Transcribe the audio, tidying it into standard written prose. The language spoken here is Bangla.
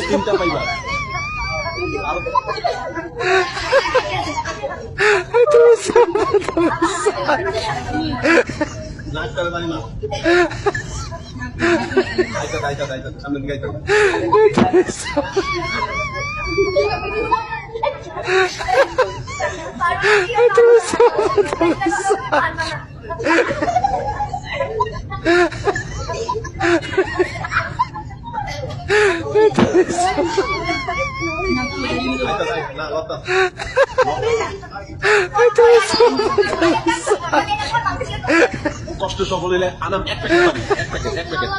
তিনটা পাইবা নাচতে পারি না সামনে দিকে কষ্ট সফল হইলে আনাম এক প্যাকেট এক প্যাকেট